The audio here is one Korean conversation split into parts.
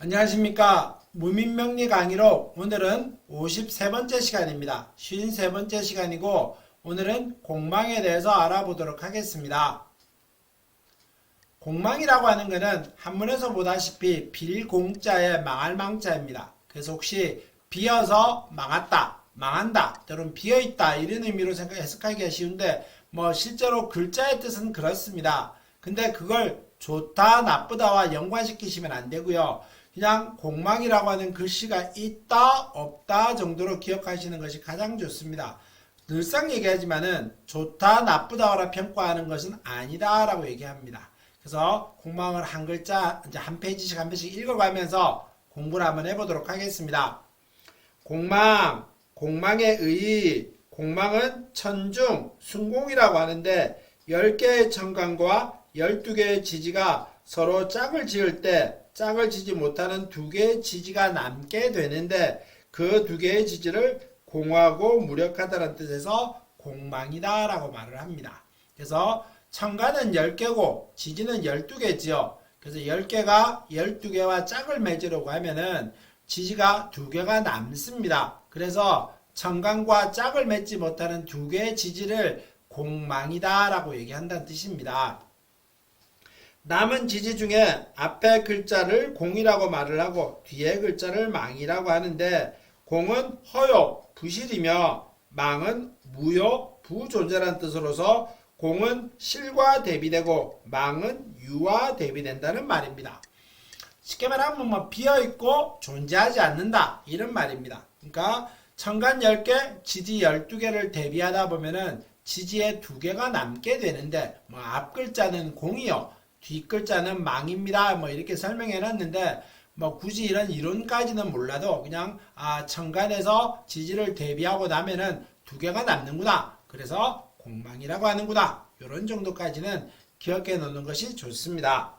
안녕하십니까. 무민명리 강의로 오늘은 53번째 시간입니다. 53번째 시간이고 오늘은 공망에 대해서 알아보도록 하겠습니다. 공망이라고 하는 것은 한문에서 보다시피 빌공자의 망할 망자입니다. 그래서 혹시 비어서 망했다, 망한다, 또는 비어있다 이런 의미로 해석하기가 쉬운데 실제로 글자의 뜻은 그렇습니다. 근데 그걸 좋다, 나쁘다와 연관시키시면 안 되고요. 그냥 공망이라고 하는 글씨가 있다, 없다 정도로 기억하시는 것이 가장 좋습니다. 늘상 얘기하지만은 좋다, 나쁘다라 평가하는 것은 아니다라고 얘기합니다. 그래서 공망을 한 글자, 이제 한 페이지씩 한 페이지씩 읽어가면서 공부를 한번 해보도록 하겠습니다. 공망, 공망의 의, 공망은 천중, 순공이라고 하는데 10개의 천간과 12개의 지지가 서로 짝을 지을 때 짝을 지지 못하는 2개의 지지가 남게 되는데 그 2개의 지지를 공하고 무력하다는 뜻에서 공망이다 라고 말을 합니다. 그래서 천간은 10개고 지지는 12개지요. 그래서 10개가 12개와 짝을 맺으려고 하면은 지지가 2개가 남습니다. 그래서 천간과 짝을 맺지 못하는 2개의 지지를 공망이다 라고 얘기한다는 뜻입니다. 남은 지지 중에 앞에 글자를 공이라고 말을 하고 뒤에 글자를 망이라고 하는데 공은 허요, 부실이며 망은 무효, 부존재라는 뜻으로서 공은 실과 대비되고 망은 유와 대비된다는 말입니다. 쉽게 말하면 비어있고 존재하지 않는다 이런 말입니다. 그러니까 천간 10개, 지지 12개를 대비하다 보면은 지지에 2개가 남게 되는데 앞 글자는 공이요. 뒷글자는 망입니다. 이렇게 설명해 놨는데 굳이 이런 이론까지는 몰라도 그냥 천간에서 지지를 대비하고 나면은 2개가 남는구나. 그래서 공망이라고 하는구나. 이런 정도까지는 기억해 놓는 것이 좋습니다.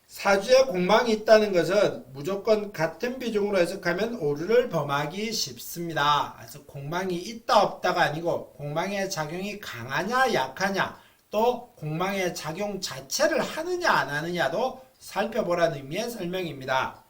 사주에 공망이 있다는 것은 무조건 같은 비중으로 해석하면 오류를 범하기 쉽습니다. 그래서 공망이 있다 없다가 아니고 공망의 작용이 강하냐 약하냐 또 공망의 작용 자체를 하느냐 안 하느냐도 살펴보라는 의미의 설명입니다.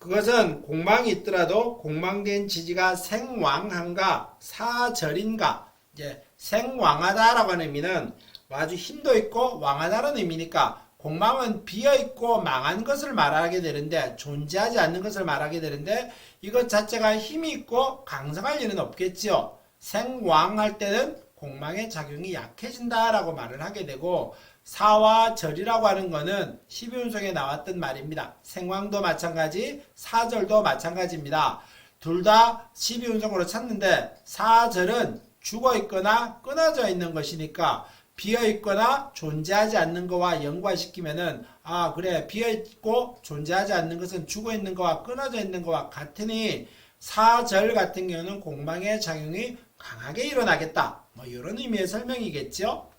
그것은 공망이 있더라도 공망된 지지가 생왕한가 사절인가 이제 생왕하다라고 하는 의미는 아주 힘도 있고 왕하다라는 의미니까 공망은 비어있고 망한 것을 말하게 되는데 존재하지 않는 것을 말하게 되는데 이것 자체가 힘이 있고 강성할 리는 없겠지요. 생왕할 때는 공망의 작용이 약해진다라고 말을 하게 되고 사와 절이라고 하는 것은 12운송에 나왔던 말입니다. 생왕도 마찬가지, 사절도 마찬가지입니다. 둘 다 12운송으로 찾는데 사절은 죽어있거나 끊어져 있는 것이니까 비어있거나 존재하지 않는 것과 연관시키면은 그래 비어있고 존재하지 않는 것은 죽어있는 것과 끊어져 있는 것과 같으니 사절 같은 경우는 공망의 작용이 강하게 일어나겠다. 이런 의미의 설명이겠죠.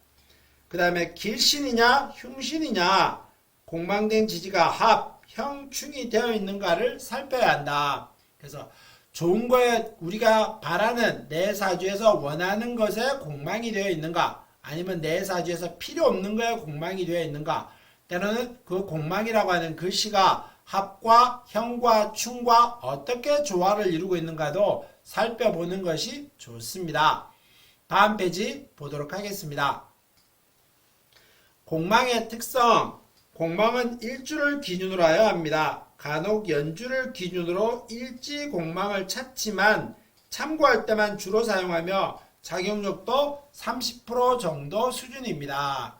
그 다음에 길신이냐 흉신이냐 공망된 지지가 합, 형, 충이 되어 있는가를 살펴야 한다. 그래서 좋은 거에 우리가 바라는 내 사주에서 원하는 것에 공망이 되어 있는가 아니면 내 사주에서 필요 없는 거에 공망이 되어 있는가 때로는 그 공망이라고 하는 글씨가 합과 형과 충과 어떻게 조화를 이루고 있는가도 살펴보는 것이 좋습니다. 다음 페이지 보도록 하겠습니다. 공망의 특성. 공망은 일주를 기준으로 하여 합니다. 간혹 연주를 기준으로 일지 공망을 찾지만 참고할 때만 주로 사용하며 작용력도 30% 정도 수준입니다.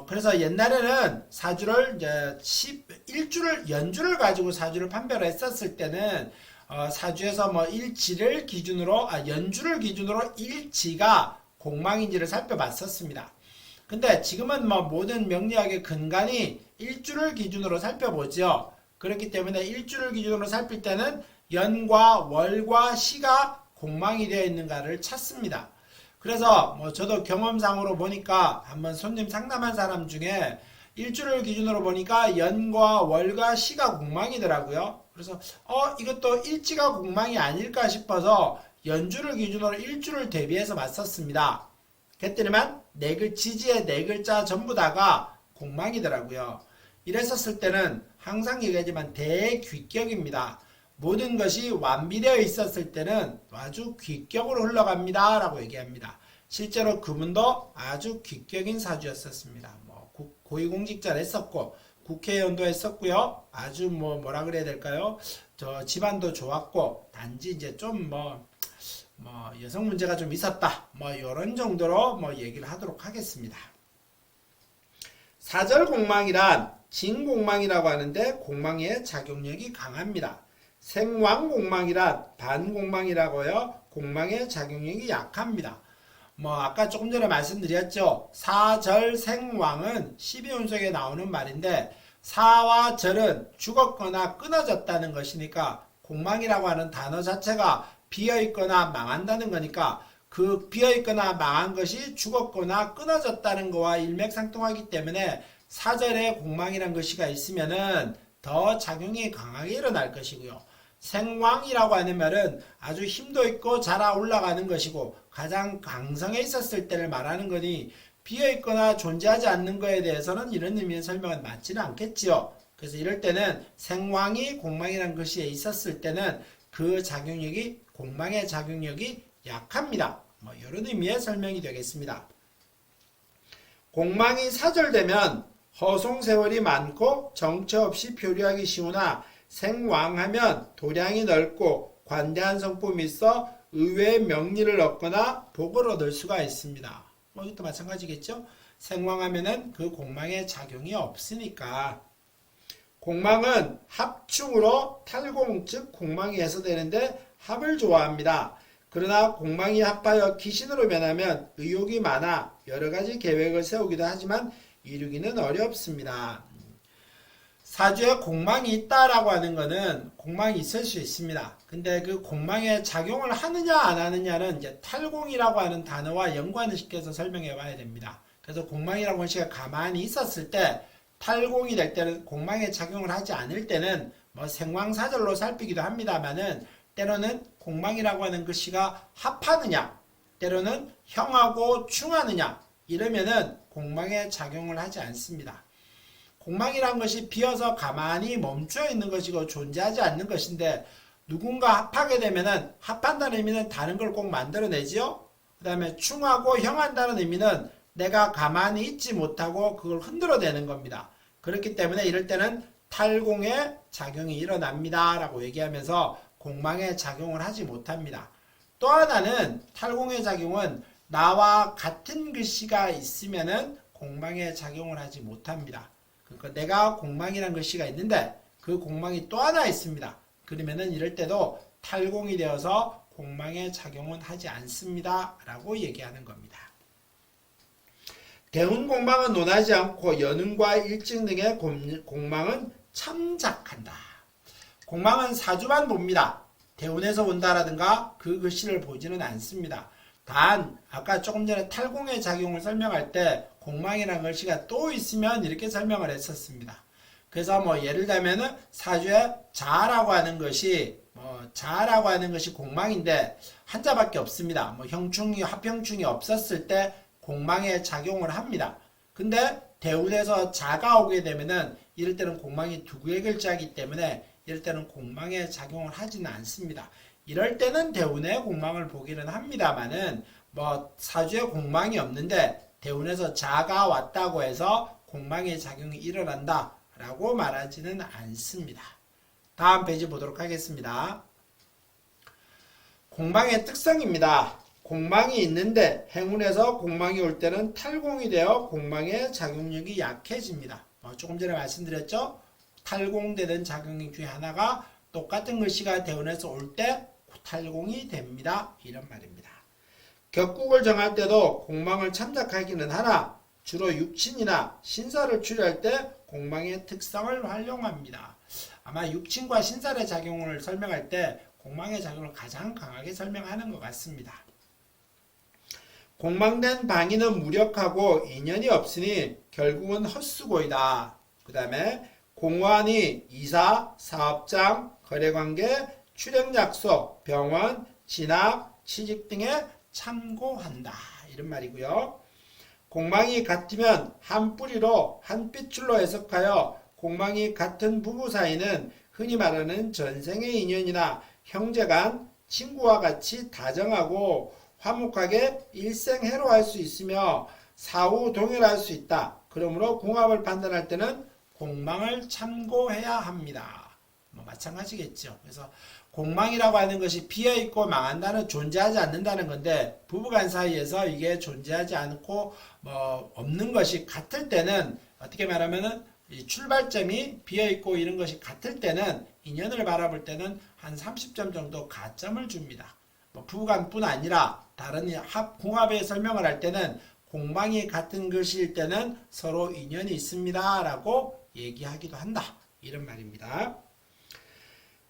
그래서 옛날에는 사주를 이제 연주를 가지고 사주를 판별을 했었을 때는 사주에서 일지를 기준으로 연주를 기준으로 일지가 공망인지를 살펴봤었습니다. 근데 지금은 모든 명리학의 근간이 일주를 기준으로 살펴보죠. 그렇기 때문에 일주를 기준으로 살필 때는 연과 월과 시가 공망이 되어 있는가를 찾습니다. 그래서 저도 경험상으로 보니까 한번 손님 상담한 사람 중에 일주를 기준으로 보니까 연과 월과 시가 공망이더라고요. 그래서 이것도 일지가 공망이 아닐까 싶어서 연주를 기준으로 일주를 대비해서 맞섰습니다. 그랬더니만 지지의 네 글자 전부 다가 공망이더라고요. 이랬었을 때는 항상 얘기하지만 대귀격입니다. 모든 것이 완비되어 있었을 때는 아주 귀격으로 흘러갑니다 라고 얘기합니다. 실제로 그분도 아주 귀격인 사주였었습니다. 뭐 고위공직자를 했었고 국회의원도 했었고요. 아주 뭐라 그래야 될까요? 저 집안도 좋았고 단지 이제 좀 여성 문제가 좀 있었다. 이런 정도로 얘기를 하도록 하겠습니다. 사절공망이란 진공망이라고 하는데 공망의 작용력이 강합니다. 생왕공망이란 반공망이라고요. 공망의 작용력이 약합니다. 아까 조금 전에 말씀드렸죠. 사절생왕은 12운석에 나오는 말인데 사와 절은 죽었거나 끊어졌다는 것이니까 공망이라고 하는 단어 자체가 비어있거나 망한다는 거니까 그 비어있거나 망한 것이 죽었거나 끊어졌다는 거와 일맥상통하기 때문에 사절에 공망이라는 것이가 있으면은 더 작용이 강하게 일어날 것이고요. 생왕이라고 하는 말은 아주 힘도 있고 자라 올라가는 것이고 가장 강성에 있었을 때를 말하는 거니 비어있거나 존재하지 않는 것에 대해서는 이런 의미의 설명은 맞지는 않겠지요. 그래서 이럴 때는 생왕이 공망이라는 것이 있었을 때는 그 작용력이 공망의 작용력이 약합니다. 이런 의미의 설명이 되겠습니다. 공망이 사절되면 허송세월이 많고 정처 없이 표류하기 쉬우나 생왕하면 도량이 넓고 관대한 성품이 있어 의외의 명리를 얻거나 복을 얻을 수가 있습니다. 이것도 마찬가지겠죠? 생왕하면은 그 공망의 작용이 없으니까. 공망은 합충으로 탈공 즉 공망이 해소되는데 합을 좋아합니다. 그러나 공망이 합하여 귀신으로 변하면 의욕이 많아 여러가지 계획을 세우기도 하지만 이루기는 어렵습니다. 사주에 공망이 있다라고 하는 것은 공망이 있을 수 있습니다. 근데 그 공망에 작용을 하느냐 안 하느냐는 이제 탈공이라고 하는 단어와 연관을 시켜서 설명해 봐야 됩니다. 그래서 공망이라고 하는 시가 가만히 있었을 때 탈공이 될 때는 공망에 작용을 하지 않을 때는 생왕사절로 살피기도 합니다만은 때로는 공망이라고 하는 그 시가 합하느냐 때로는 형하고 충하느냐 이러면은 공망에 작용을 하지 않습니다. 공망이란 것이 비어서 가만히 멈춰 있는 것이고 존재하지 않는 것인데 누군가 합하게 되면은 합한다는 의미는 다른 걸 꼭 만들어내지요. 그 다음에 충하고 형한다는 의미는 내가 가만히 있지 못하고 그걸 흔들어내는 겁니다. 그렇기 때문에 이럴 때는 탈공의 작용이 일어납니다 라고 얘기하면서 공망에 작용을 하지 못합니다. 또 하나는 탈공의 작용은 나와 같은 글씨가 있으면은 공망에 작용을 하지 못합니다. 그러니까 내가 공망이라는 글씨가 있는데 그 공망이 또 하나 있습니다. 그러면은 이럴 때도 탈공이 되어서 공망에 작용은 하지 않습니다 라고 얘기하는 겁니다. 대운공망은 논하지 않고 연운과 일증 등의 공망은 참작한다. 공망은 사주만 봅니다. 대운에서 온다라든가 그 글씨를 보지는 않습니다. 단 아까 조금 전에 탈공의 작용을 설명할 때 공망이라는 글씨가 또 있으면 이렇게 설명을 했었습니다. 그래서 예를 들면은 사주에 자라고 하는 것이 자라고 하는 것이 공망인데 한자밖에 없습니다. 형충이 합형충이 없었을 때 공망에 작용을 합니다. 근데 대운에서 자가 오게 되면은 이럴 때는 공망이 두 개의 글자이기 때문에 이럴 때는 공망에 작용을 하지는 않습니다. 이럴 때는 대운에 공망을 보기는 합니다만은 사주에 공망이 없는데 대운에서 자가 왔다고 해서 공망의 작용이 일어난다 라고 말하지는 않습니다. 다음 페이지 보도록 하겠습니다. 공망의 특성입니다. 공망이 있는데 행운에서 공망이 올 때는 탈공이 되어 공망의 작용력이 약해집니다. 조금 전에 말씀드렸죠? 탈공되는 작용력 중에 하나가 똑같은 글씨가 대운에서 올 때 탈공이 됩니다. 이런 말입니다. 격국을 정할 때도 공망을 참작하기는 하나 주로 육친이나 신사를 추리할 때 공망의 특성을 활용합니다. 아마 육친과 신사의 작용을 설명할 때 공망의 작용을 가장 강하게 설명하는 것 같습니다. 공망된 방위는 무력하고 인연이 없으니 결국은 헛수고이다. 그 다음에 공환이 이사, 사업장, 거래관계, 출행약속, 병원, 진학, 취직 등에 참고한다. 이런 말이고요. 공망이 같으면 한 뿌리로 한 핏줄로 해석하여 공망이 같은 부부 사이는 흔히 말하는 전생의 인연이나 형제간, 친구와 같이 다정하고 화목하게 일생해로할 수 있으며 사후 동일할 수 있다. 그러므로 궁합을 판단할 때는 공망을 참고해야 합니다. 마찬가지겠죠. 그래서 공망이라고 하는 것이 비어있고 망한다는 존재하지 않는다는 건데 부부간 사이에서 이게 존재하지 않고 없는 것이 같을 때는 어떻게 말하면은 이 출발점이 비어있고 이런 것이 같을 때는 인연을 바라볼 때는 한 30점 정도 가점을 줍니다. 부부간뿐 아니라 다른 궁합의 설명을 할 때는 공망이 같은 것일 때는 서로 인연이 있습니다 라고 얘기하기도 한다. 이런 말입니다.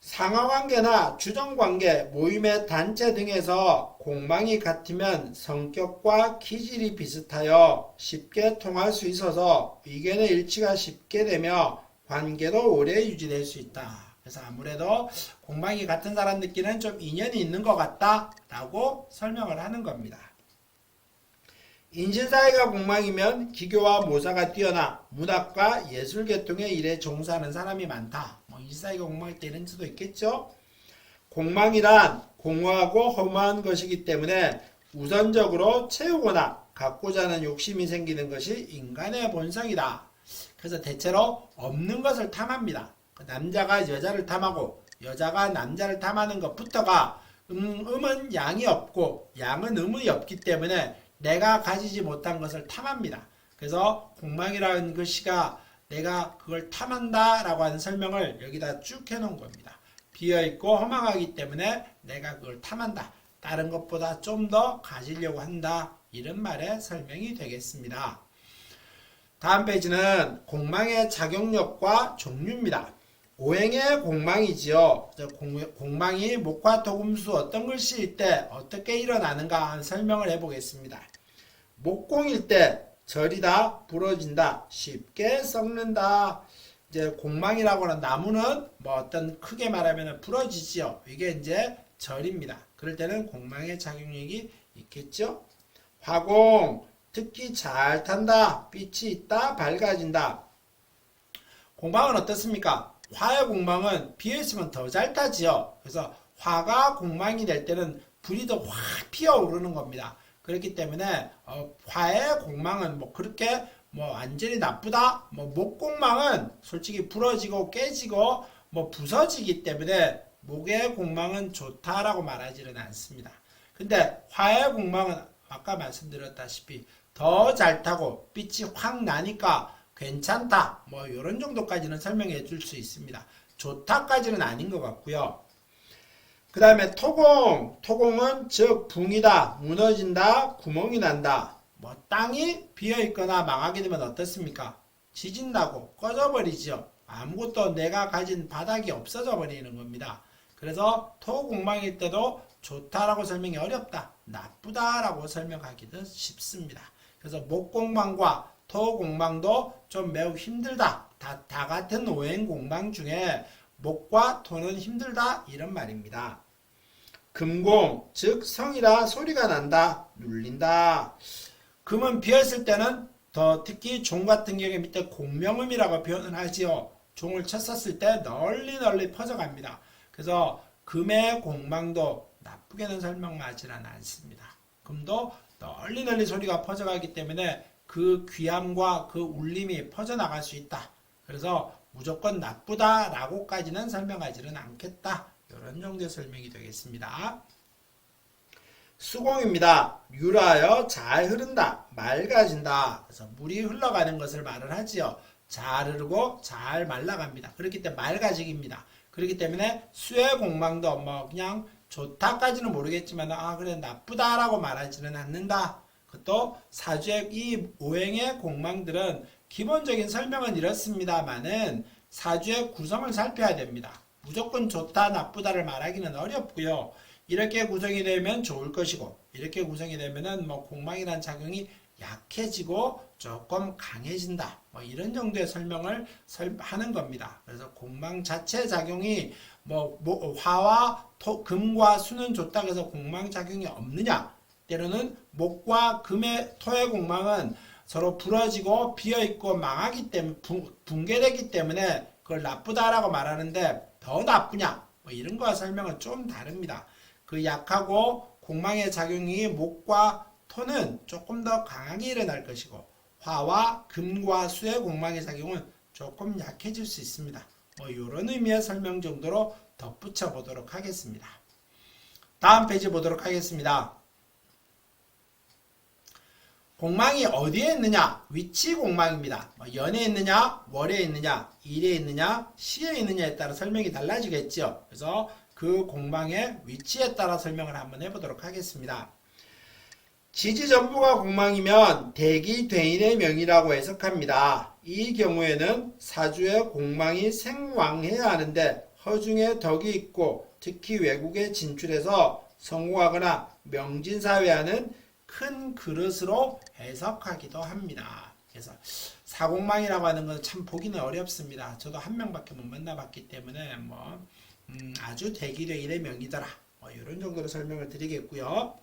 상하관계나 주정관계, 모임의 단체 등에서 공망이 같으면 성격과 기질이 비슷하여 쉽게 통할 수 있어서 의견의 일치가 쉽게 되며 관계도 오래 유지될 수 있다. 그래서 아무래도 공망이 같은 사람들끼리는 좀 인연이 있는 것 같다 라고 설명을 하는 겁니다. 인신사회가 공망이면 기교와 모사가 뛰어나 문학과 예술계통의 일에 종사하는 사람이 많다. 인신사회가 공망일 때 이런 수도 있겠죠. 공망이란 공허하고 허무한 것이기 때문에 우선적으로 채우거나 갖고자 하는 욕심이 생기는 것이 인간의 본성이다. 그래서 대체로 없는 것을 탐합니다. 남자가 여자를 탐하고 여자가 남자를 탐하는 것부터가 음은 양이 없고 양은 음이 없기 때문에 내가 가지지 못한 것을 탐합니다. 그래서 공망이라는 글씨가 내가 그걸 탐한다 라고 하는 설명을 여기다 쭉 해놓은 겁니다. 비어있고 허망하기 때문에 내가 그걸 탐한다. 다른 것보다 좀 더 가지려고 한다. 이런 말의 설명이 되겠습니다. 다음 페이지는 공망의 작용력과 종류입니다. 오행의 공망이지요. 공망이 목화토금수 어떤 글씨일 때 어떻게 일어나는가 하는 설명을 해보겠습니다. 목공일 때 절이다, 부러진다, 쉽게 썩는다. 이제 공망이라고 하는 나무는 어떤 크게 말하면 부러지지요. 이게 이제 절입니다. 그럴 때는 공망의 작용력이 있겠죠. 화공, 특히 잘 탄다, 빛이 있다, 밝아진다. 공망은 어떻습니까? 화의 공망은 비어있으면 더 잘 타지요. 그래서 화가 공망이 될 때는 불이 더 확 피어오르는 겁니다. 그렇기 때문에 화의 공망은 그렇게 완전히 나쁘다. 목공망은 솔직히 부러지고 깨지고 부서지기 때문에 목의 공망은 좋다라고 말하지는 않습니다. 근데 화의 공망은 아까 말씀드렸다시피 더 잘 타고 빛이 확 나니까 괜찮다. 이런 정도까지는 설명해 줄 수 있습니다. 좋다까지는 아닌 것 같고요. 그 다음에 토공. 토공은 즉 붕이다, 무너진다, 구멍이 난다. 땅이 비어있거나 망하게 되면 어떻습니까? 지진다고 꺼져버리죠. 아무것도 내가 가진 바닥이 없어져 버리는 겁니다. 그래서 토공망일 때도 좋다라고 설명이 어렵다, 나쁘다라고 설명하기도 쉽습니다. 그래서 목공망과 토공망도 좀 매우 힘들다. 다 같은 오행공망 중에 목과 토는 힘들다 이런 말입니다. 금공, 즉 성이라 소리가 난다, 눌린다. 금은 비었을 때는 더 특히 종 같은 경우에 밑에 공명음이라고 표현을 하지요. 종을 쳤었을 때 널리 퍼져갑니다. 그래서 금의 공망도 나쁘게는 설명하지는 않습니다. 금도 널리 소리가 퍼져가기 때문에 그 귀함과 그 울림이 퍼져나갈 수 있다. 그래서 무조건 나쁘다라고까지는 설명하지는 않겠다. 이런 정도의 설명이 되겠습니다. 수공입니다. 유라하여 잘 흐른다, 맑아진다. 그래서 물이 흘러가는 것을 말을 하지요. 잘 흐르고 잘 말라갑니다. 그렇기 때문에 맑아지기입니다. 그렇기 때문에 수의 공망도 그냥 좋다까지는 모르겠지만 그래 나쁘다라고 말하지는 않는다. 또 사주의 이 오행의 공망들은 기본적인 설명은 이렇습니다만은 사주의 구성을 살펴야 됩니다. 무조건 좋다 나쁘다를 말하기는 어렵고요. 이렇게 구성이 되면 좋을 것이고 이렇게 구성이 되면은 공망이라는 작용이 약해지고 조금 강해진다. 이런 정도의 설명을 하는 겁니다. 그래서 공망 자체 작용이 화와 금과 수는 좋다 그래서 공망 작용이 없느냐? 때로는 목과 금의 토의 공망은 서로 부러지고 비어있고 망하기 때문에 붕괴되기 때문에 그걸 나쁘다라고 말하는데 더 나쁘냐 뭐 이런 거와 설명은 좀 다릅니다. 그 약하고 공망의 작용이 목과 토는 조금 더 강하게 일어날 것이고 화와 금과 수의 공망의 작용은 조금 약해질 수 있습니다. 뭐 이런 의미의 설명 정도로 덧붙여 보도록 하겠습니다. 다음 페이지 보도록 하겠습니다. 공망이 어디에 있느냐? 위치 공망입니다. 연에 있느냐, 월에 있느냐, 일에 있느냐, 시에 있느냐에 따라 설명이 달라지겠죠. 그래서 그 공망의 위치에 따라 설명을 한번 해보도록 하겠습니다. 지지전부가 공망이면 대기대인의 명이라고 해석합니다. 이 경우에는 사주의 공망이 생왕해야 하는데 허중에 덕이 있고 특히 외국에 진출해서 성공하거나 명진사회하는 큰 그릇으로 해석하기도 합니다. 그래서 사공망이라고 하는 건 참 보기는 어렵습니다. 저도 한 명밖에 못 만나봤기 때문에 아주 대기대인의 명이더라. 이런 정도로 설명을 드리겠고요.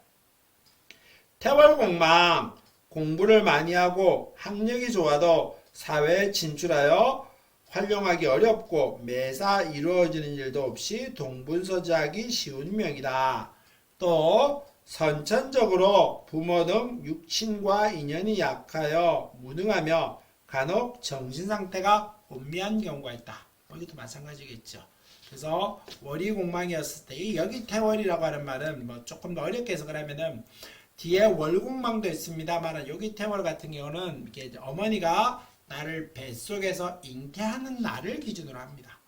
태월공망, 공부를 많이 하고 학력이 좋아도 사회에 진출하여 활용하기 어렵고 매사 이루어지는 일도 없이 동분서주하기 쉬운 명이다. 또 선천적으로 부모 등 육친과 인연이 약하여 무능하며 간혹 정신상태가 혼미한 경우가 있다. 이것도 마찬가지겠죠. 그래서 월이 공망이었을 때 여기 태월이라고 하는 말은 조금 더 어렵게 해석을 하면은 뒤에 월공망도 있습니다만 여기 태월 같은 경우는 이게 어머니가 나를 뱃속에서 잉태하는 날을 기준으로 합니다.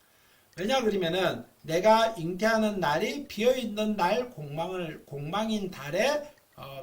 왜냐 그러면은 내가 잉태하는 날이 비어있는 날 공망인 달에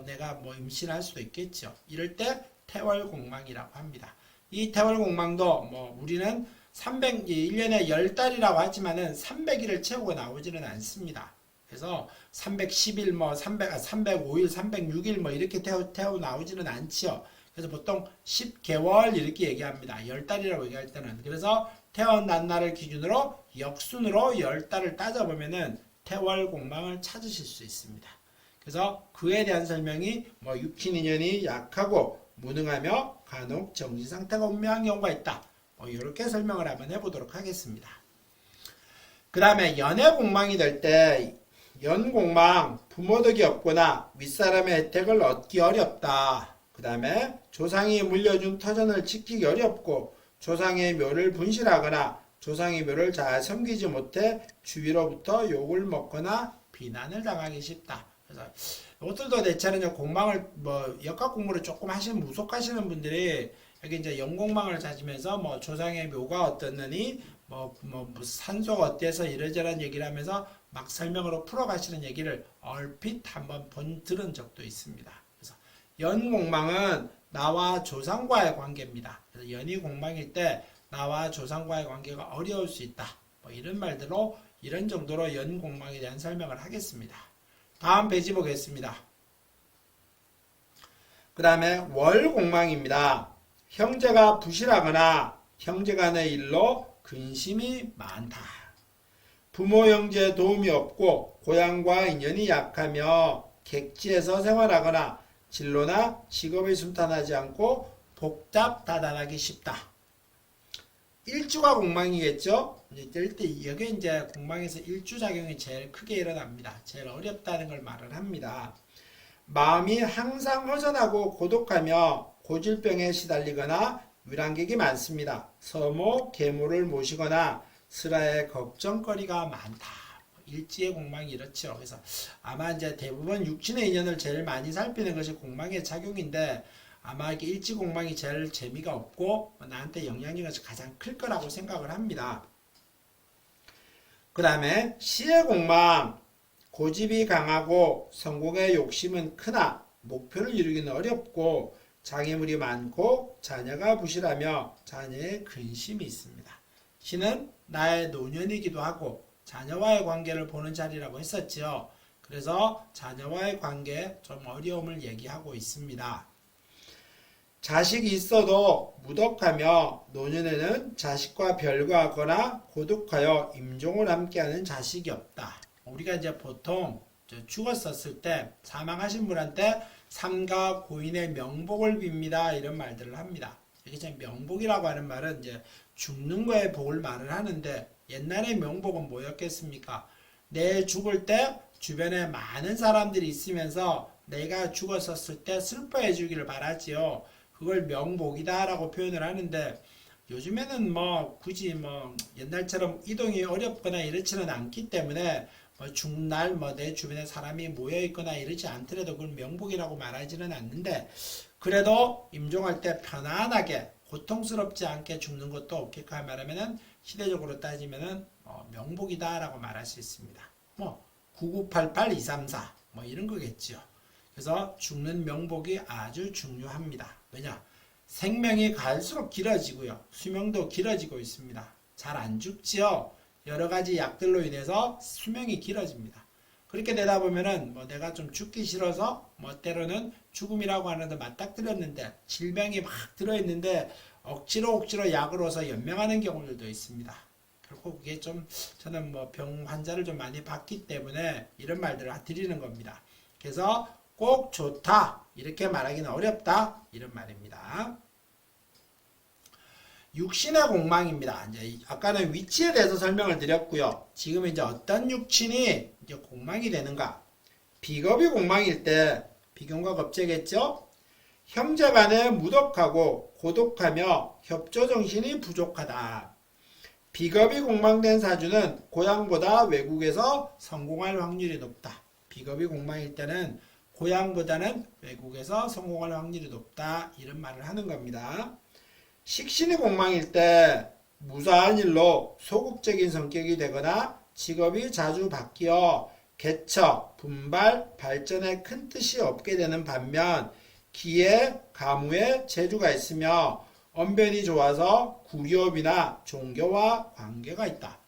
내가 임신할 수도 있겠죠. 이럴 때 태월 공망이라고 합니다. 이 태월 공망도 우리는 1년에 10달이라고 하지만은 300일을 채우고 나오지는 않습니다. 그래서 310일, 305일, 306일 이렇게 태워 나오지는 않지요. 그래서 보통 10개월 이렇게 얘기합니다. 10달이라고 얘기할 때는. 그래서 태어난 날을 기준으로 역순으로 10달을 따져보면은 태월 공망을 찾으실 수 있습니다. 그래서 그에 대한 설명이 육친 인연이 약하고 무능하며 간혹 정신 상태가 혼미한 경우가 있다. 이렇게 설명을 한번 해보도록 하겠습니다. 그 다음에 연애 공망이 될 때 연공망, 부모덕이 없거나 윗사람의 혜택을 얻기 어렵다. 그 다음에 조상이 물려준 터전을 지키기 어렵고 조상의 묘를 분실하거나 조상의 묘를 잘 섬기지 못해 주위로부터 욕을 먹거나 비난을 당하기 쉽다. 그래서 이것들도 대체는 공망을 역학 공부를 조금 무속하시는 분들이 여기 이제 연공망을 찾으면서 조상의 묘가 어떻느니 산소가 어때서 이러저런 얘기를 하면서 막 설명으로 풀어가시는 얘기를 얼핏 한번 들은 적도 있습니다. 그래서 연공망은 나와 조상과의 관계입니다. 그래서 연이 공망일 때 나와 조상과의 관계가 어려울 수 있다. 이런 말들로 이런 정도로 연공망에 대한 설명을 하겠습니다. 다음 페이지 보겠습니다. 그 다음에 월공망입니다. 형제가 부실하거나 형제간의 일로 근심이 많다. 부모 형제의 도움이 없고 고향과 인연이 약하며 객지에서 생활하거나 진로나 직업이 순탄하지 않고 복잡다단하기 쉽다. 일주가 공망이겠죠? 여기 이제 공망에서 일주작용이 제일 크게 일어납니다. 제일 어렵다는 걸 말을 합니다. 마음이 항상 허전하고 고독하며 고질병에 시달리거나 위란객이 많습니다. 서모, 계모를 모시거나 슬하에 걱정거리가 많다. 일지의 공망이 이렇죠. 그래서 아마 이제 대부분 육친의 인연을 제일 많이 살피는 것이 공망의 작용인데 아마 이렇게 일지 공망이 제일 재미가 없고 나한테 영향력이 가장 클 거라고 생각을 합니다. 그 다음에 시의 공망, 고집이 강하고 성공의 욕심은 크나 목표를 이루기는 어렵고 장애물이 많고 자녀가 부실하며 자녀의 근심이 있습니다. 시는 나의 노년이기도 하고 자녀와의 관계를 보는 자리라고 했었지요. 그래서 자녀와의 관계에 좀 어려움을 얘기하고 있습니다. 자식이 있어도 무덕하며 노년에는 자식과 별거하거나 고독하여 임종을 함께하는 자식이 없다. 우리가 이제 보통 죽었었을 때 사망하신 분한테 삼가 고인의 명복을 빕니다. 이런 말들을 합니다. 여기 명복이라고 하는 말은 이제 죽는 거에 복을 말을 하는데 옛날의 명복은 뭐였겠습니까? 내 죽을 때 주변에 많은 사람들이 있으면서 내가 죽었었을 때 슬퍼해 주기를 바라지요. 그걸 명복이다라고 표현을 하는데 요즘에는 뭐 굳이 뭐 옛날처럼 이동이 어렵거나 이렇지는 않기 때문에 뭐 죽날 뭐 내 주변에 사람이 모여 있거나 이러지 않더라도 그걸 명복이라고 말하지는 않는데 그래도 임종할 때 편안하게 고통스럽지 않게 죽는 것도 어떻게 말하면은 시대적으로 따지면은 명복이다라고 말할 수 있습니다. 뭐 9988234 뭐 이런 거겠죠. 그래서 죽는 명복이 아주 중요합니다. 왜냐? 생명이 갈수록 길어지고요. 수명도 길어지고 있습니다. 잘 안 죽지요. 여러 가지 약들로 인해서 수명이 길어집니다. 그렇게 되다 보면은 뭐 내가 좀 죽기 싫어서 뭐 때로는 죽음이라고 하는데 맞닥뜨렸는데 질병이 막 들어있는데 억지로 약으로서 연명하는 경우들도 있습니다. 결국 그게 좀 저는 뭐 병 환자를 좀 많이 봤기 때문에 이런 말들을 드리는 겁니다. 그래서 꼭 좋다 이렇게 말하기는 어렵다 이런 말입니다. 육신의 공망입니다. 이제 아까는 위치에 대해서 설명을 드렸고요. 지금 이제 어떤 육친이 이제 공망이 되는가? 비겁이 공망일 때 비견과 겁제겠죠? 형제간에 무덕하고 고독하며 협조정신이 부족하다. 비겁이 공망된 사주는 고향보다 외국에서 성공할 확률이 높다. 비겁이 공망일 때는 고향보다는 외국에서 성공할 확률이 높다. 이런 말을 하는 겁니다. 식신이 공망일 때 무사한 일로 소극적인 성격이 되거나 직업이 자주 바뀌어 개척, 분발, 발전에 큰 뜻이 없게 되는 반면 기에, 가무에 재주가 있으며 언변이 좋아서 구렵이나 종교와 관계가 있다.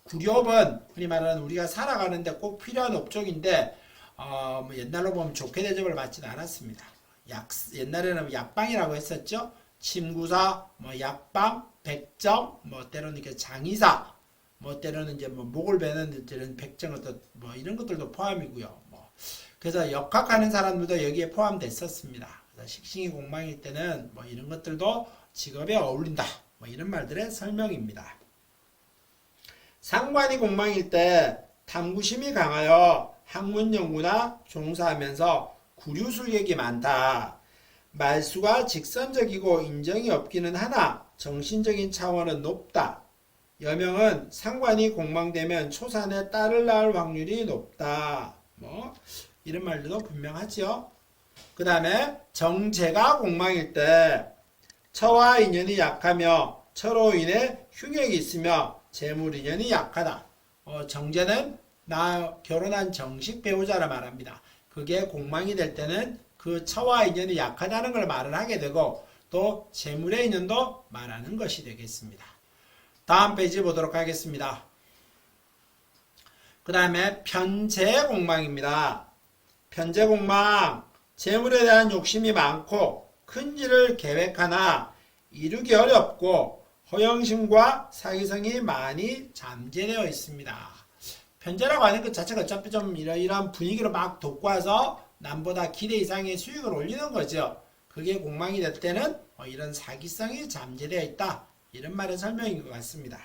구렵은 흔히 말하는 우리가 살아가는데 꼭 필요한 업종인데 뭐 옛날로 보면 좋게 대접을 받지는 않았습니다. 옛날에는 약방이라고 했었죠. 침구사, 뭐 약방, 백정, 뭐 때로는 이렇게 장의사, 뭐 때로는 이제 뭐 목을 베는 이런 백정 어떤 뭐 이런 것들도 포함이고요. 뭐 그래서 역학하는 사람들도 여기에 포함됐었습니다. 그래서 식신이 공망일 때는 뭐 이런 것들도 직업에 어울린다. 뭐 이런 말들의 설명입니다. 상관이 공망일 때 탐구심이 강하여 학문 연구나 종사하면서 구류술객이 많다. 말수가 직선적이고 인정이 없기는 하나 정신적인 차원은 높다. 여명은 상관이 공망되면 초산에 딸을 낳을 확률이 높다. 뭐 이런 말들도 분명하죠. 그 다음에 정제가 공망일 때 처와 인연이 약하며 처로 인해 흉역이 있으며 재물 인연이 약하다. 정제는 나 결혼한 정식 배우자라 말합니다. 그게 공망이 될 때는 그 처와 인연이 약하다는 걸 말을 하게 되고 또 재물의 인연도 말하는 것이 되겠습니다. 다음 페이지 보도록 하겠습니다. 그 다음에 편재 공망입니다. 편재 공망, 재물에 대한 욕심이 많고 큰 일을 계획하나 이루기 어렵고 허영심과 사기성이 많이 잠재되어 있습니다. 편재라고 하는 것 자체가 어차피 좀 이러이러한 분위기로 막 돋궈서 남보다 기대 이상의 수익을 올리는 거죠. 그게 공망이 될 때는 이런 사기성이 잠재되어 있다. 이런 말의 설명인 것 같습니다.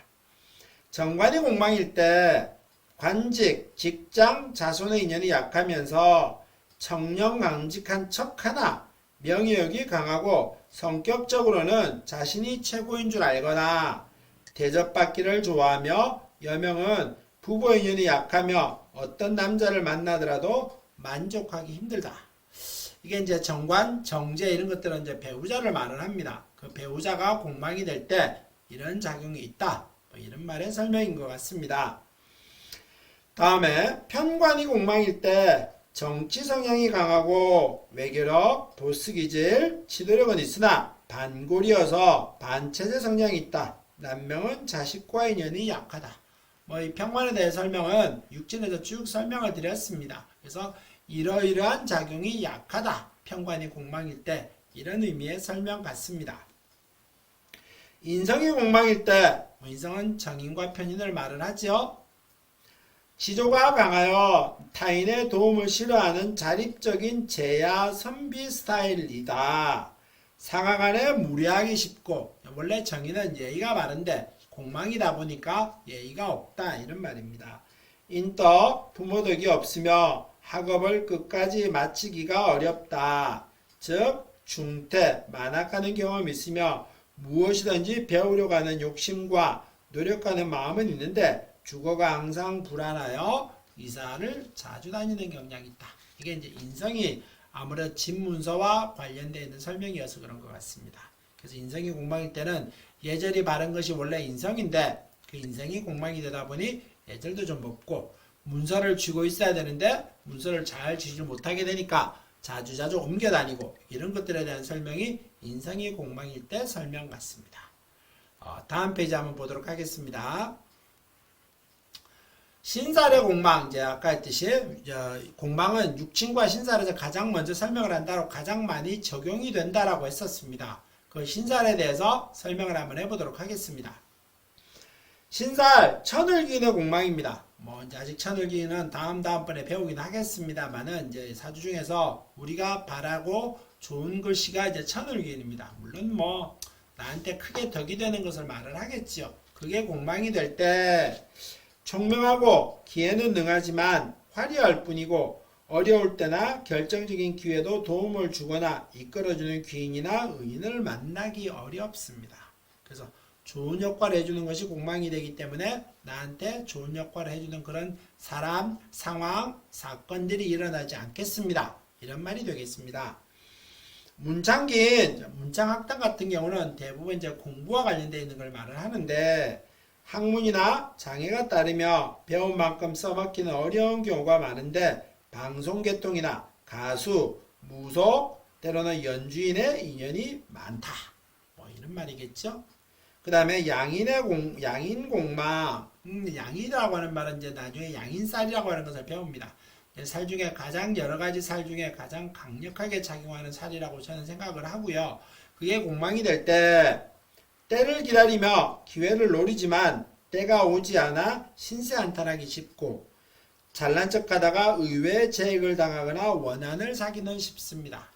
정관이 공망일 때 관직, 직장, 자손의 인연이 약하면서 청렴강직한 척하나 명예욕이 강하고 성격적으로는 자신이 최고인 줄 알거나 대접받기를 좋아하며 여명은 부부 인연이 약하며 어떤 남자를 만나더라도 만족하기 힘들다. 이게 이제 정관, 정제 이런 것들은 이제 배우자를 말을 합니다. 그 배우자가 공망이 될 때 이런 작용이 있다. 뭐 이런 말의 설명인 것 같습니다. 다음에 편관이 공망일 때 정치 성향이 강하고 외교력, 보스기질, 지도력은 있으나 반골이어서 반체제 성향이 있다. 남명은 자식과 인연이 약하다. 뭐 이 편관에 대해 설명은 육진에서 쭉 설명을 드렸습니다. 그래서 이러이러한 작용이 약하다. 편관이 공망일 때 이런 의미의 설명 같습니다. 인성이 공망일 때 인성은 정인과 편인을 말을 하죠. 지조가 강하여 타인의 도움을 싫어하는 자립적인 재야 선비 스타일이다. 상하간에 무례하기 쉽고 원래 정의는 예의가 바른데 공망이다 보니까 예의가 없다 이런 말입니다. 인덕 부모덕이 없으며 학업을 끝까지 마치기가 어렵다. 즉 중퇴 만학하는 경험이 있으며 무엇이든지 배우려고 하는 욕심과 노력하는 마음은 있는데 주거가 항상 불안하여 이사를 자주 다니는 경향이 있다. 이게 이제 인성이 아무래도 집문서와 관련되어 있는 설명이어서 그런 것 같습니다. 그래서 인성이 공망일 때는 예절이 바른 것이 원래 인성인데 그 인성이 공망이 되다 보니 예절도 좀 없고 문서를 쥐고 있어야 되는데 문서를 잘 쥐지 못하게 되니까 자주자주 옮겨 다니고 이런 것들에 대한 설명이 인성이 공망일 때 설명 같습니다. 다음 페이지 한번 보도록 하겠습니다. 신살의 공망, 이제 아까 했듯이 공망은 육친과 신살에서 가장 먼저 설명을 한다고 가장 많이 적용이 된다라고 했었습니다. 그 신살에 대해서 설명을 한번 해보도록 하겠습니다. 신살, 천을기인의 공망입니다. 이제 아직 천을기인은 다음번에 배우긴 하겠습니다만은 이제 사주 중에서 우리가 바라고 좋은 글씨가 이제 천을기인입니다. 물론 나한테 크게 덕이 되는 것을 말을 하겠지요. 그게 공망이 될 때 총명하고 기에는 능하지만 화려할 뿐이고 어려울 때나 결정적인 기회도 도움을 주거나 이끌어주는 귀인이나 의인을 만나기 어렵습니다. 그래서 좋은 역할을 해주는 것이 공망이 되기 때문에 나한테 좋은 역할을 해주는 그런 사람, 상황, 사건들이 일어나지 않겠습니다. 이런 말이 되겠습니다. 문창긴, 문창학당 같은 경우는 대부분 이제 공부와 관련되어 있는 걸 말을 하는데 학문이나 장애가 따르며 배운 만큼 써먹기는 어려운 경우가 많은데 방송계통이나 가수, 무속, 때로는 연주인의 인연이 많다. 이런 말이겠죠. 그 다음에 양인공망. 양이라고 하는 말은 이제 나중에 양인살이라고 하는 것을 배웁니다. 살 중에 가장 여러가지 살 중에 가장 강력하게 작용하는 살이라고 저는 생각을 하고요. 그게 공망이 될 때 때를 기다리며 기회를 노리지만 때가 오지 않아 신세한탄하기 쉽고 잘난 척하다가 의외의 재해를 당하거나 원한을 사기는 쉽습니다.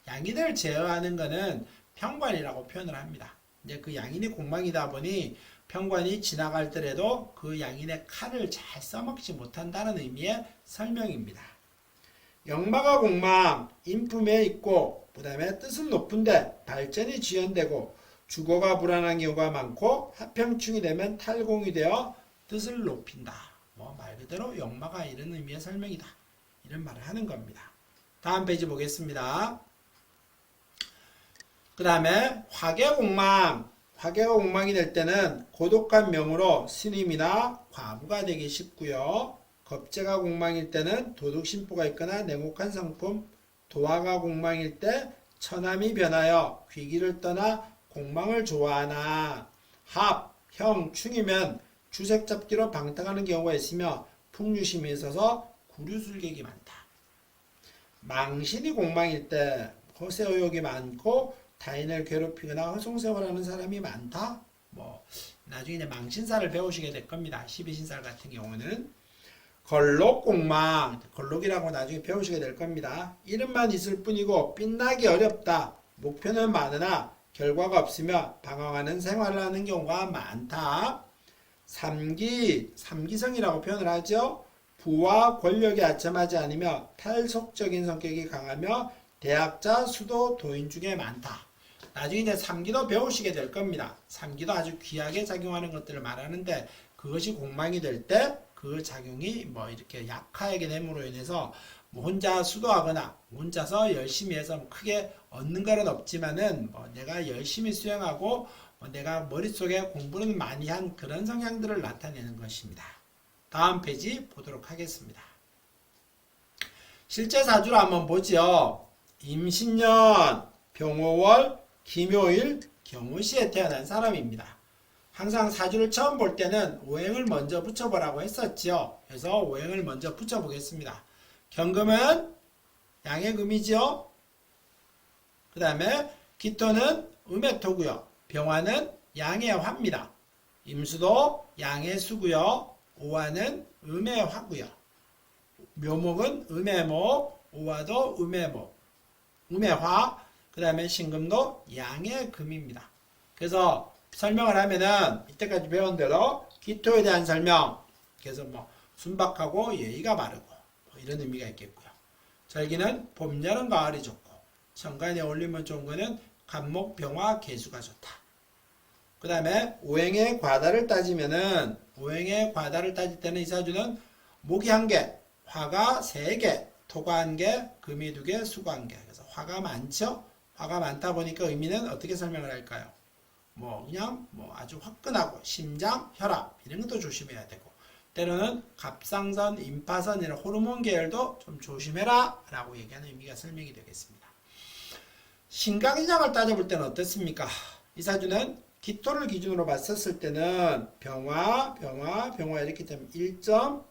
양인을 제어하는 것은 평관이라고 표현을 합니다. 이제 그 양인이 공망이다 보니 평관이 지나갈 때라도 그 양인의 칼을 잘 써먹지 못한다는 의미의 설명입니다. 역마가 공망, 인품에 있고 그 다음에 뜻은 높은데 발전이 지연되고 주거가 불안한 경우가 많고 하평충이 되면 탈공이 되어 뜻을 높인다. 말 그대로 역마가 이런 의미의 설명이다. 이런 말을 하는 겁니다. 다음 페이지 보겠습니다. 그 다음에 화계공망. 화계가 공망이 될 때는 고독한 명으로 스님이나 과부가 되기 쉽고요. 겁재가 공망일 때는 도둑심보가 있거나 냉혹한 성품, 도화가 공망일 때 처남이 변하여 귀기를 떠나 공망을 좋아하나 합, 형, 충이면 주색잡기로 방탕하는 경우가 있으며 풍류심이 있어서 구류술객이 많다. 망신이 공망일 때 허세의욕이 많고 타인을 괴롭히거나 허송세월하는 사람이 많다. 나중에 이제 망신사를 배우시게 될 겁니다. 12신살 같은 경우는 걸록공망, 걸록이라고 나중에 배우시게 될 겁니다. 이름만 있을 뿐이고 빛나기 어렵다. 목표는 많으나 결과가 없으며 방황하는 생활을 하는 경우가 많다. 삼기성이라고 표현을 하죠. 부와 권력에 아첨하지 않으며 탈속적인 성격이 강하며 대학자, 수도, 도인 중에 많다. 나중에 이제 삼기도 배우시게 될 겁니다. 삼기도 아주 귀하게 작용하는 것들을 말하는데 그것이 공망이 될 때 그 작용이 이렇게 약하게 됨으로 인해서 혼자 수도하거나 혼자서 열심히 해서 크게 얻는 건 없지만은 내가 열심히 수행하고 내가 머릿속에 공부는 많이 한 그런 성향들을 나타내는 것입니다. 다음 페이지 보도록 하겠습니다. 실제 사주를 한번 보죠. 임신년, 병호월, 김요일, 경우시에 태어난 사람입니다. 항상 사주를 처음 볼 때는 오행을 먼저 붙여보라고 했었죠. 그래서 오행을 먼저 붙여보겠습니다. 경금은 양의 금이죠. 그 다음에 기토는 음의 토고요. 병화는 양의 화입니다. 임수도 양의 수고요. 오화는 음의 화고요. 묘목은 음의 목, 오화도 음의 목, 음의 화, 그 다음에 신금도 양의 금입니다. 그래서 설명을 하면은 이때까지 배운 대로 기토에 대한 설명, 그래서 뭐 순박하고 예의가 바르고 뭐 이런 의미가 있겠고요. 절기는 봄, 여름, 가을이 좋고 정관에 어울리면 좋은 거는 간목, 병화, 개수가 좋다. 그 다음에 오행의 과다를 따지면은 오행의 과다를 따질 때는 이 사주는 목이 1개, 화가 3개, 토가 1개, 금이 2개, 수가 1개. 그래서 화가 많죠? 화가 많다 보니까 의미는 어떻게 설명을 할까요? 뭐 그냥 뭐 아주 화끈하고 심장, 혈압 이런 것도 조심해야 되고 때로는 갑상선, 임파선 이런 호르몬 계열도 좀 조심해라 라고 얘기하는 의미가 설명이 되겠습니다. 신강이장을 따져볼 때는 어떻습니까? 이 사주는 기토를 기준으로 봤었을 때는 병화 이렇게 되면 1점,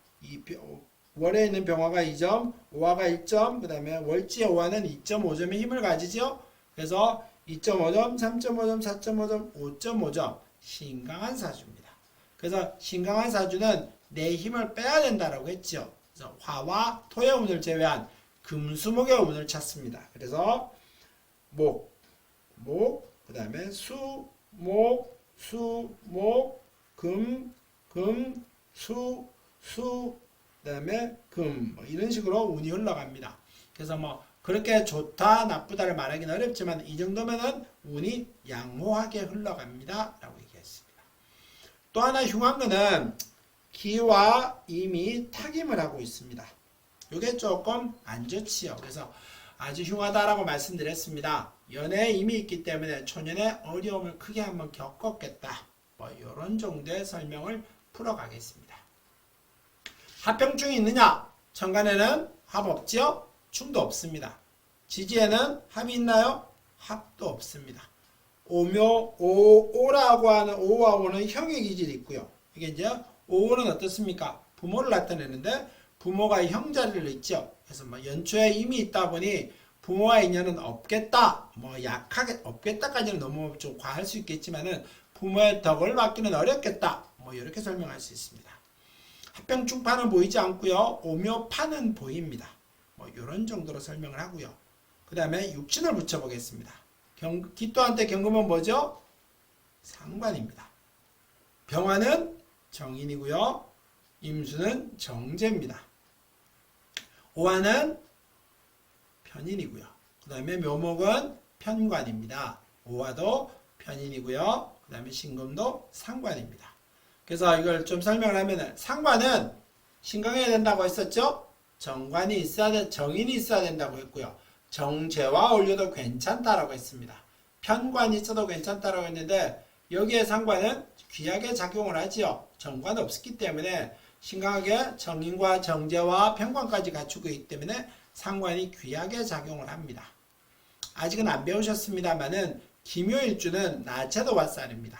월에 있는 병화가 2점, 오화가 1점, 그 다음에 월지의 오화는 2.5점의 힘을 가지죠. 그래서 2.5점, 3.5점, 4.5점, 5.5점 신강한 사주입니다. 그래서 신강한 사주는 내 힘을 빼야 된다라고 했죠. 그래서 화와 토의 운을 제외한 금수목의 운을 찾습니다. 그래서 목, 그 다음에 수, 목, 금, 수, 그 다음에 금, 뭐 이런 식으로 운이 흘러갑니다. 그래서 뭐 그렇게 좋다, 나쁘다를 말하기는 어렵지만 이 정도면은 운이 양호하게 흘러갑니다. 라고 얘기했습니다. 또 하나 흉한 거는 기와 임이 타김을 하고 있습니다. 이게 조금 안 좋지요. 그래서 아주 흉하다라고 말씀드렸습니다. 연애에 임이 있기 때문에 초년에 어려움을 크게 한번 겪었겠다. 뭐 이런 정도의 설명을 풀어가겠습니다. 합병충이 있느냐? 천간에는 합 없지요? 충도 없습니다. 지지에는 합이 있나요? 합도 없습니다. 오라고 하는 오와 오는 형의 기질이 있고요. 이게 이제 오는 어떻습니까? 부모를 나타내는데 부모가 형자리를 있죠. 그래서 뭐 연초에 임이 있다 보니 부모와 인연은 없겠다. 뭐 약하게 없겠다까지는 너무 좀 과할 수 있겠지만은 부모의 덕을 받기는 어렵겠다. 뭐 이렇게 설명할 수 있습니다. 합병충파는 보이지 않고요. 오묘파는 보입니다. 뭐 이런 정도로 설명을 하고요. 그 다음에 육신을 붙여보겠습니다. 기토한테 경금은 뭐죠? 상관입니다. 병화는 정인이고요. 임수는 정제입니다. 오화는 편인이고요. 그 다음에 묘목은 편관입니다. 오화도 편인이고요. 그 다음에 신금도 상관입니다. 그래서 이걸 좀 설명을 하면은 상관은 신강해야 된다고 했었죠? 정관이 있어야 정인이 있어야 된다고 했고요. 정제와 올려도 괜찮다라고 했습니다. 편관이 있어도 괜찮다라고 했는데 여기에 상관은 귀하게 작용을 하지요. 정관 없었기 때문에 신강하게 정인과 정제와 편관까지 갖추고 있기 때문에 상관이 귀하게 작용을 합니다. 아직은 안 배우셨습니다만은 기묘일주는 나체도화살입니다.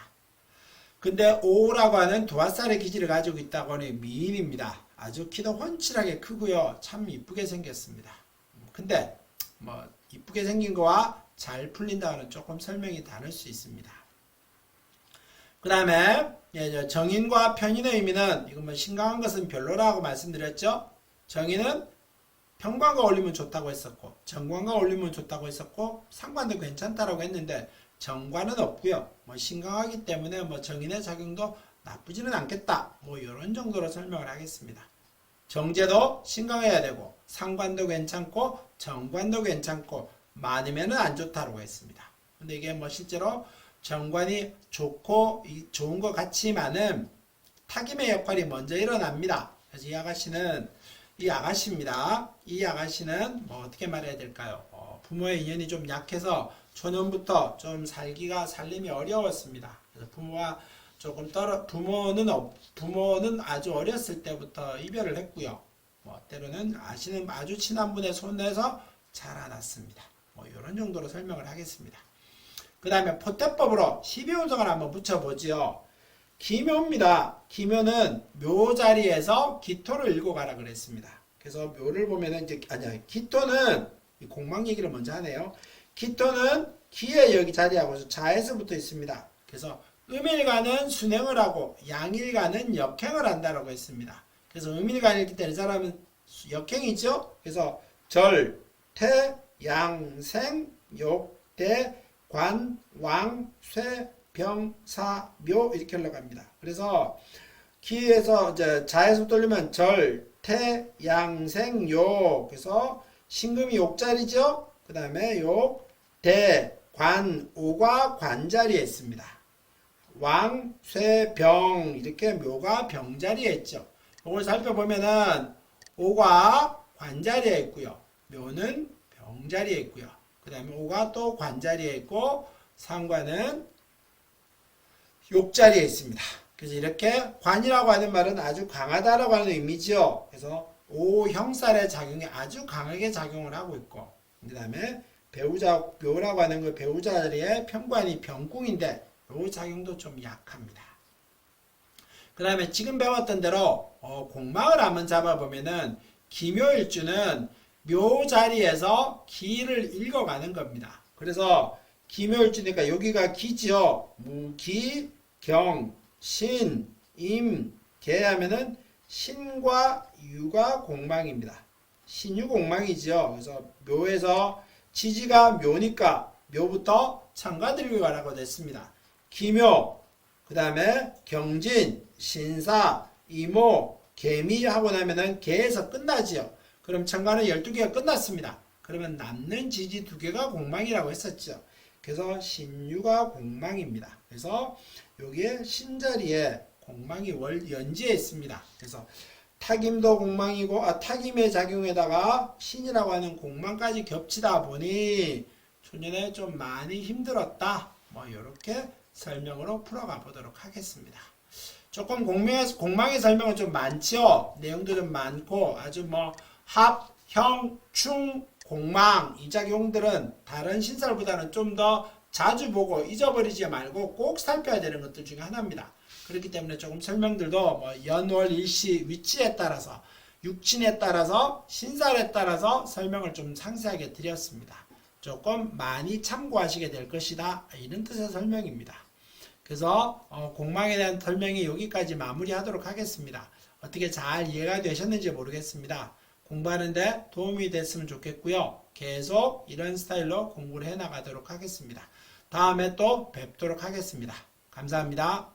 근데 오라고 하는 도화살의 기질을 가지고 있다고 하는 미인입니다. 아주 키도 훤칠하게 크고요. 참 이쁘게 생겼습니다. 근데 뭐 이쁘게 생긴 거와 잘 풀린다는 조금 설명이 다를 수 있습니다. 그 다음에 정인과 편인의 의미는 이건 뭐 신강한 것은 별로라고 말씀드렸죠. 정인은 편관과 어울리면 좋다고 했었고 정관과 어울리면 좋다고 했었고 상관도 괜찮다라고 했는데 정관은 없고요. 뭐 신강하기 때문에 뭐 정인의 작용도 나쁘지는 않겠다. 뭐 이런 정도로 설명을 하겠습니다. 정제도 신강해야 되고 상관도 괜찮고 정관도 괜찮고 많으면은 안 좋다고 했습니다. 근데 이게 뭐 실제로 정관이 좋고 좋은 것 같지만은 타김의 역할이 먼저 일어납니다. 그래서 이 아가씨입니다. 이 아가씨는 뭐 어떻게 말해야 될까요? 부모의 인연이 좀 약해서 초년부터 좀 살림이 어려웠습니다. 그래서 부모와 조금 부모는 아주 어렸을 때부터 이별을 했고요. 뭐 때로는 아주 친한 분의 손에서 자라났습니다. 뭐 이런 정도로 설명을 하겠습니다. 그 다음에 포태법으로 12운성을 한번 붙여보지요. 기묘입니다. 기묘는 묘 자리에서 기토를 읽고 가라 그랬습니다. 그래서 묘를 보면은 기토는 공망 얘기를 먼저 하네요. 기토는 기의 여기 자리하고 자에서 붙어 있습니다. 그래서 음일간은 순행을 하고 양일간은 역행을 한다라고 했습니다. 그래서 음일간일 때 이 사람은 역행이죠. 그래서 절, 태, 양, 생, 욕, 대, 관, 왕, 쇠, 병, 사, 묘 이렇게 흘러갑니다. 그래서 기에서 이제 자에서 돌리면 절, 태, 양, 생, 욕. 그래서 신금이 욕자리죠. 그 다음에 욕, 대, 관, 오가 관자리에 있습니다. 왕, 쇠, 병 이렇게 묘가 병자리에 있죠. 이걸 살펴보면은 오가 관자리에 있고요. 묘는 병자리에 있고요. 그 다음에 오가 또 관자리에 있고 상관은 욕자리에 있습니다. 그래서 이렇게 관이라고 하는 말은 아주 강하다라고 하는 의미죠. 그래서 오 형살의 작용이 아주 강하게 작용을 하고 있고 그 다음에 배우자 묘라고 하는 그 배우자 자리에 편관이 병궁인데 요 작용도 좀 약합니다. 그 다음에 지금 배웠던 대로 공망을 한번 잡아보면은 기묘일주는 묘 자리에서 기를 읽어가는 겁니다. 그래서 기묘일주니까 여기가 기죠. 무기, 경, 신, 임, 개 하면은 신과 유가 공망입니다. 신유 공망이죠. 그래서 묘에서 지지가 묘니까 묘부터 참가들교가라고 됐습니다. 기묘, 그 다음에 경진, 신사, 이모, 개미 하고 나면은 개에서 끝나지요. 그럼 천간은 12개가 끝났습니다. 그러면 남는 지지 2개가 공망이라고 했었죠. 그래서 신유가 공망입니다. 그래서 여기에 신자리에 공망이 연지에 있습니다. 그래서 타김도 공망이고 타김의 작용에다가 신이라고 하는 공망까지 겹치다 보니 초년에 좀 많이 힘들었다. 뭐 이렇게 설명으로 풀어가 보도록 하겠습니다. 조금 공망의 설명은 좀 많죠. 내용도 좀 많고 아주 뭐 합, 형, 충, 공망 이 작용들은 다른 신설보다는 좀 더 자주 보고 잊어버리지 말고 꼭 살펴야 되는 것들 중에 하나입니다. 그렇기 때문에 조금 설명들도 뭐 연월 일시 위치에 따라서 육친에 따라서 신살에 따라서 설명을 좀 상세하게 드렸습니다. 조금 많이 참고하시게 될 것이다 이런 뜻의 설명입니다. 그래서 공망에 대한 설명이 여기까지 마무리하도록 하겠습니다. 어떻게 잘 이해가 되셨는지 모르겠습니다. 공부하는데 도움이 됐으면 좋겠고요. 계속 이런 스타일로 공부를 해나가도록 하겠습니다. 다음에 또 뵙도록 하겠습니다. 감사합니다.